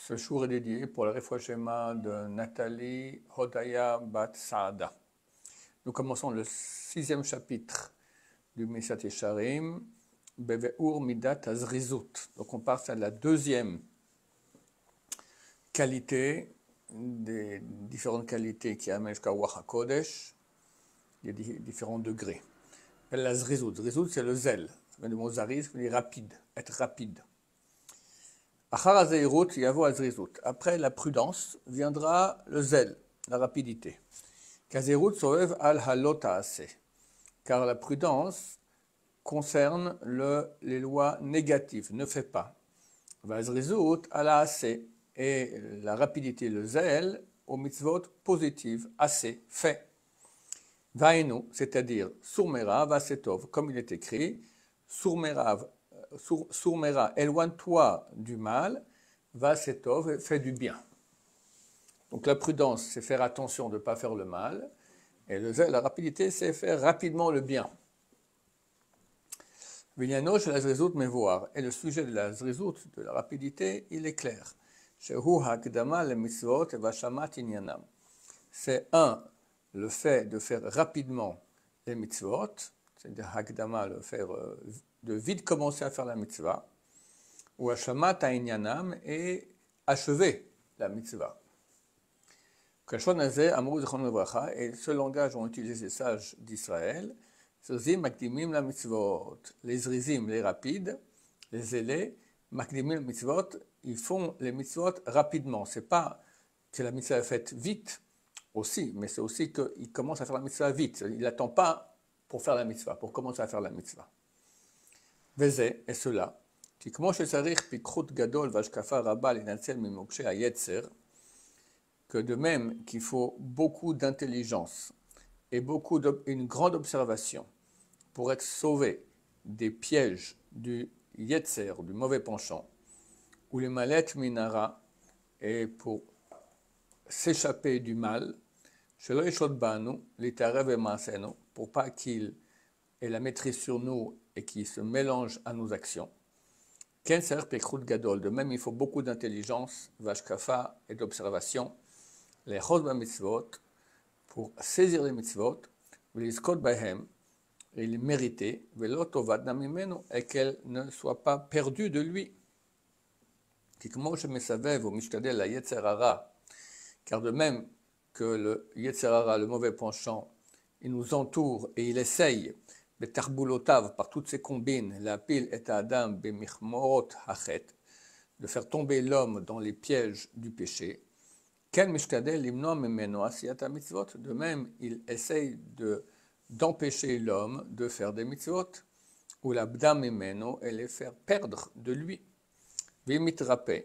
Ce jour est dédié pour le Refoua Shema de Nathalie Hodaya Bat Saada. Nous commençons le 6e chapitre du Meshat Yesharim, Beveur Midat Azrizut. Donc on passe à la deuxième qualité, des différentes qualités qui amènent jusqu'à Ruach HaKodesh, il y a différents degrés. La Zrizut. Zrizut, c'est le zèle. Ça vient du mot zariz, ça veut dire rapide, être rapide. Après la prudence viendra le zèle, la rapidité. Car la prudence concerne les lois négatives, ne fais pas. Et la rapidité, le zèle, aux mitzvot positives, assez, fait. Vainu, c'est-à-dire surmera, vasetov, comme il est écrit, surmera, éloigne-toi du mal, vasetov, fais du bien. Donc la prudence, c'est faire attention de ne pas faire le mal, et le zèle, la rapidité, c'est faire rapidement le bien. Vignano chez la zrizut mevoir, et le sujet de la zrizut, de la rapidité, il est clair. Shehu hakdama le mitzvot vashamat inyanam. C'est le fait de faire rapidement les mitzvot, c'est-à-dire hakdama, le faire de vite commencer à faire la mitzvah, ou hashamat inyanam, et achever la mitzvah. Et ce langage ont utilisé les sages d'Israël, les zrizim, les rapides, les zélés, makdimim la mitzvot, ils font les mitzvot rapidement. C'est pas que la mitzvah est faite vite aussi, mais c'est aussi qu'il commence à faire la mitzvah vite. Il n'attend pas pour faire la mitzvah, pour commencer à faire la mitzvah. Vezé, et cela, que de même qu'il faut beaucoup d'intelligence et une grande observation pour être sauvé des pièges du yetzer, du mauvais penchant, ou les malet minara, et pour s'échapper du mal, pour pas qu'il ait la maîtrise sur nous et qu'il se mélange à nos actions. De même, il faut beaucoup d'intelligence, vashkafa et d'observation, les chod mitzvot, pour saisir les mitzvot, les skot bahem, et les mériter, et qu'elles ne soient pas perdues de lui. Car de même que le yetzer hara, le mauvais penchant, il nous entoure et il essaye, par toutes ses combines, la pile et adam bemichmorot hachet, de faire tomber l'homme dans les pièges du péché. De même, il essaye d'empêcher l'homme de faire des mitzvot, ou l'abdam memeno, et les faire perdre de lui. Vimitrape,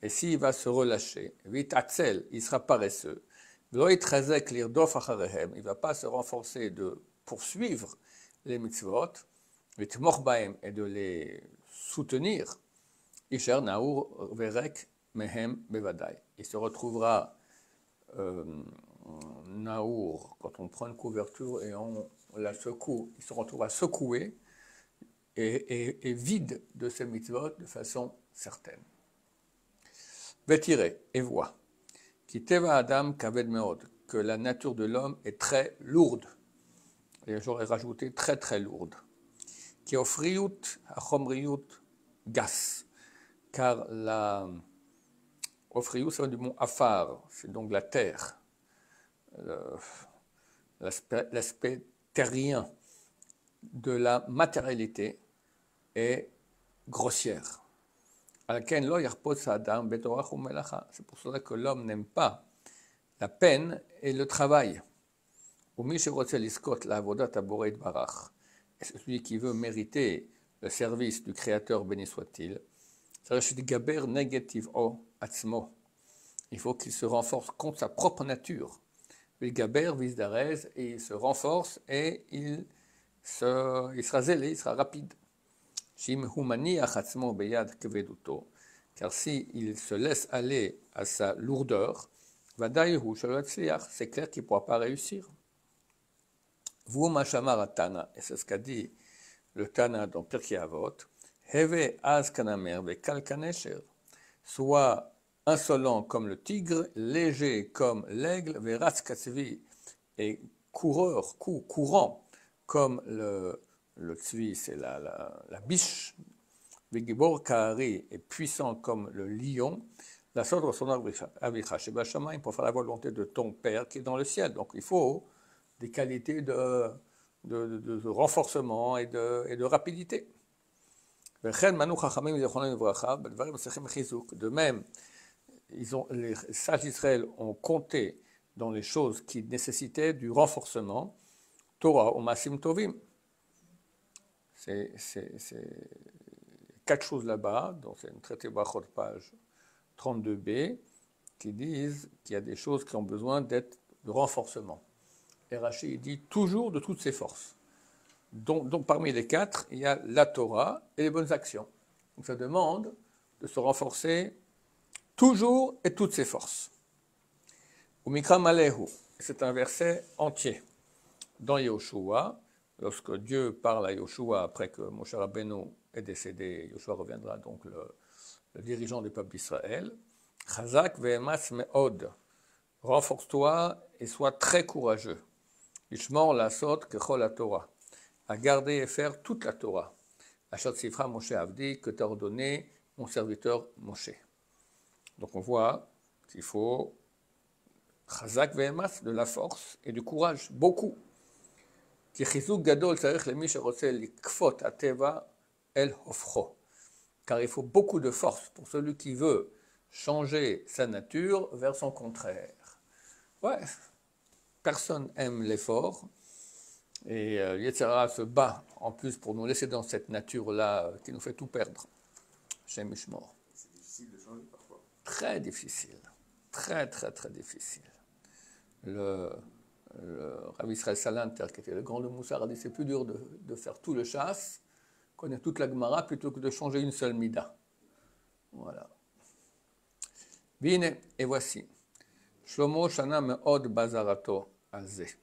et s'il va se relâcher, vitatzel, il sera paresseux. Il ne va pas se renforcer de poursuivre les mitzvot, et de les soutenir. Isher naour verek mehem bevadai. Il se retrouvera naour, quand on prend une couverture et on la secoue, il se retrouvera secoué et vide de ces mitzvot de façon certaine. Vétiré, et voit, qui teva adam kaved meod, que la nature de l'homme est très lourde, et j'aurais rajouté très très lourde, qui offriout achomriout gas, car la offriout, ça vient du mot afar, c'est donc la terre, l'aspect terrien de la matérialité est grossière. C'est pour cela que l'homme n'aime pas la peine et le travail. Et celui qui veut mériter le service du Créateur, béni soit-il, il faut qu'il se renforce contre sa propre nature. Et il se renforce et il sera zélé, il sera rapide. Car s'il se laisse aller à sa lourdeur, c'est clair qu'il ne pourra pas réussir. Et c'est ce qu'a dit le Tana dans Pirkei Avot, soit insolent comme le tigre, léger comme l'aigle, veras katzvi, et courant comme le tzvi, c'est la biche, vegibor kaari, est puissant comme le lion, la sodre son avicha, chez Bachamaim, pour faire la volonté de ton Père qui est dans le ciel. Donc il faut des qualités de renforcement et de rapidité. De même, les sages d'Israël ont compté dans les choses qui nécessitaient du renforcement, Torah ou Masim Tovim. C'est 4 choses là-bas, donc c'est une traité Brachot, page 32b, qui disent qu'il y a des choses qui ont besoin de renforcement. Et Rashi dit toujours de toutes ses forces. Donc parmi les 4, il y a la Torah et les bonnes actions. Donc ça demande de se renforcer toujours et toutes ses forces. Ou Mikra Malehu, c'est un verset entier. Dans Yoshua, lorsque Dieu parle à Yoshua après que Moshe Rabbeinu est décédé, Yoshua reviendra donc le dirigeant du peuple d'Israël. Chazak ve'emas me'od, renforce-toi et sois très courageux. Ishmor lasot kechol la Torah, à garder et faire toute la Torah. Achat sifra Moshe Avdi, que t'a ordonné mon serviteur Moshe. Donc on voit qu'il faut Chazak ve'emas, de la force et du courage, beaucoup. Ki chizuk gadol tzarich lemi sherotze likfot ateva el hofcho. Car il faut beaucoup de force pour celui qui veut changer sa nature vers son contraire. Ouais, personne aime l'effort, et Yetzirah se bat en plus pour nous laisser dans cette nature-là qui nous fait tout perdre. Shem Mishmor. C'est difficile de changer parfois. Très difficile, très difficile. Le Rav Israël Salanter, qui était le grand de Moussar, a dit c'est plus dur de faire tout le chasse, connaître toute la Gemara, plutôt que de changer une seule mida. Voilà. Vine, et voici. Shlomo Shana Me'od Bazarato Azeh.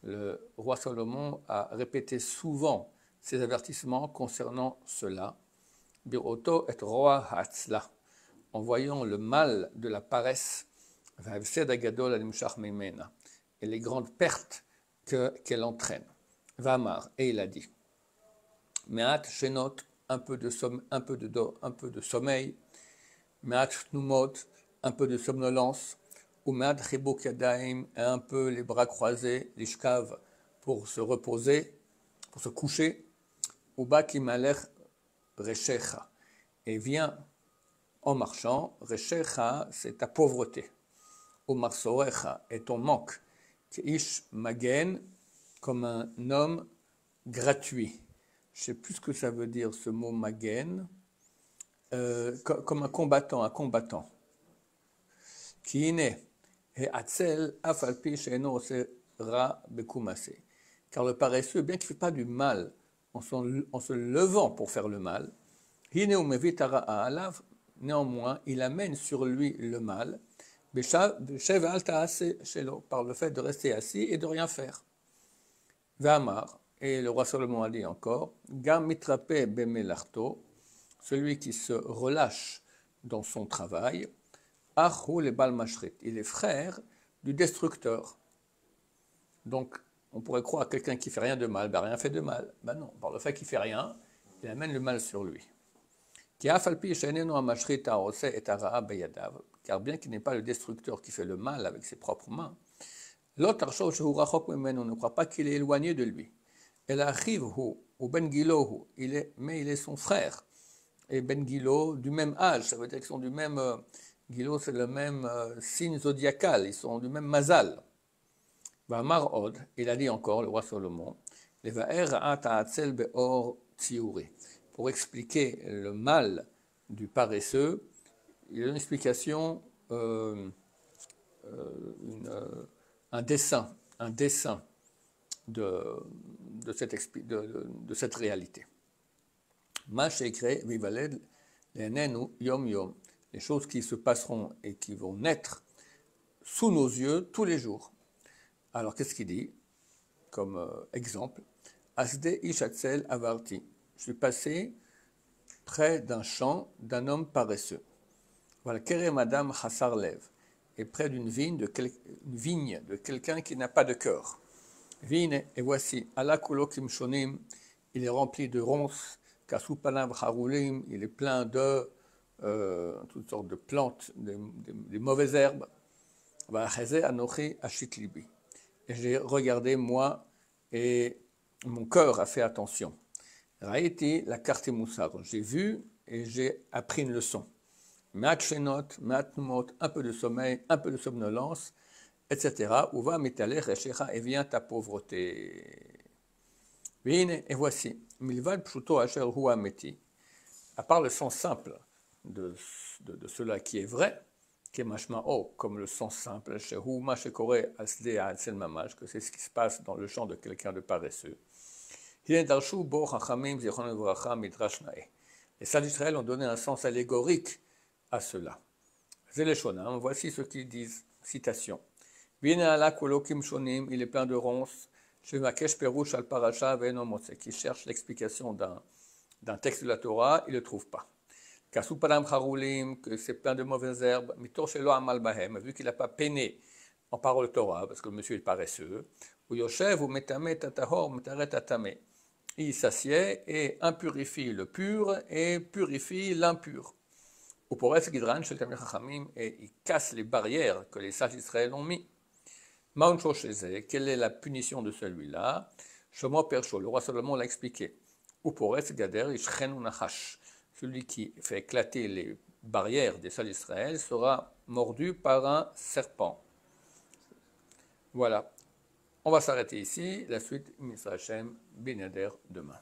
Le roi Salomon a répété souvent ses avertissements concernant cela. Biroto et roi Hatzla, en voyant le mal de la paresse, et les grandes pertes qu'elle entraîne. Vamar, et il a dit, Me'at Shenot, un peu de sommeil, Me'at Shnumot, un peu de somnolence, ou Me'at Chibuk Yadaim, un peu les bras croisés, l'ishkav, pour se reposer, pour se coucher, ou Baki Malech Reshecha, et vient en marchant, Reshecha, c'est ta pauvreté, ou Marsorecha, et ton manque, Ish Magen, comme un homme gratuit. Je ne sais plus ce que ça veut dire ce mot Magen, comme un combattant. Kiine, et Atzel, Afalpi, Sheno, Ra, Bekumase. Car le paresseux, bien qu'il ne fait pas du mal en se levant pour faire le mal, Hine Umevitara Alav, néanmoins, il amène sur lui le mal, par le fait de rester assis et de rien faire. Vamar, et le roi Salomon a dit encore, Gam mitrape bemelarto, celui qui se relâche dans son travail, Ahu le bal mashrit, il est frère du destructeur. Donc, on pourrait croire quelqu'un qui fait rien de mal, rien fait de mal. Ben non, par le fait qu'il fait rien, il amène le mal sur lui. Car bien qu'il n'est pas le destructeur qui fait le mal avec ses propres mains, l'autre ne croit pas qu'il est éloigné de lui. Mais il est son frère. Et Ben Gilo, du même âge, ça veut dire qu'ils sont du même. Gilo, c'est le même signe zodiacal, ils sont du même mazal. Il a dit encore, le roi Salomon, pour expliquer le mal du paresseux, il y a une explication, un dessin de cette réalité. Les choses qui se passeront et qui vont naître sous nos yeux tous les jours. Alors qu'est-ce qu'il dit comme exemple? Asde ishatzel avarti. Je suis passé près d'un champ d'un homme paresseux. Voilà, Kerem Adam Chassar Lev, et près d'une vigne de quelqu'un qui n'a pas de cœur. Vigne, et voici, Allah Kulokim Shonim, il est rempli de ronces, Kasupanav Harulim, il est plein de toutes sortes de plantes, des mauvaises herbes. Anochi Ashitlibi. Et j'ai regardé moi, et mon cœur a fait attention. Raïti la carte Moussar, j'ai vu et j'ai appris une leçon. Matshenot, matnumot, un peu de sommeil, un peu de somnolence, etc. Uva mitale rechecha, et vient ta pauvreté. Et voici, milvad pshuto asher hua meti. À part le sens simple de cela qui est vrai, qui est mashma'o, comme le sens simple, shehu mashekore asde alsen mamash, que c'est ce qui se passe dans le champ de quelqu'un de paresseux. Les sages d'Israël ont donné un sens allégorique à cela. Voici ce qu'ils disent, citation. Il est plein de ronces, qui cherche l'explication d'un texte de la Torah, il ne le trouve pas. Que c'est plein de mauvaises herbes, vu qu'il n'a pas peiné en parole Torah, parce que le monsieur est paresseux, il s'assied et impurifie le pur et purifie l'impur. Et il casse les barrières que les sages d'Israël ont mis. Quelle est la punition de celui-là? Le roi Salomon l'a expliqué. Celui qui fait éclater les barrières des sages d'Israël sera mordu par un serpent. Voilà. On va s'arrêter ici. La suite, Misra Hashem, Benader, demain.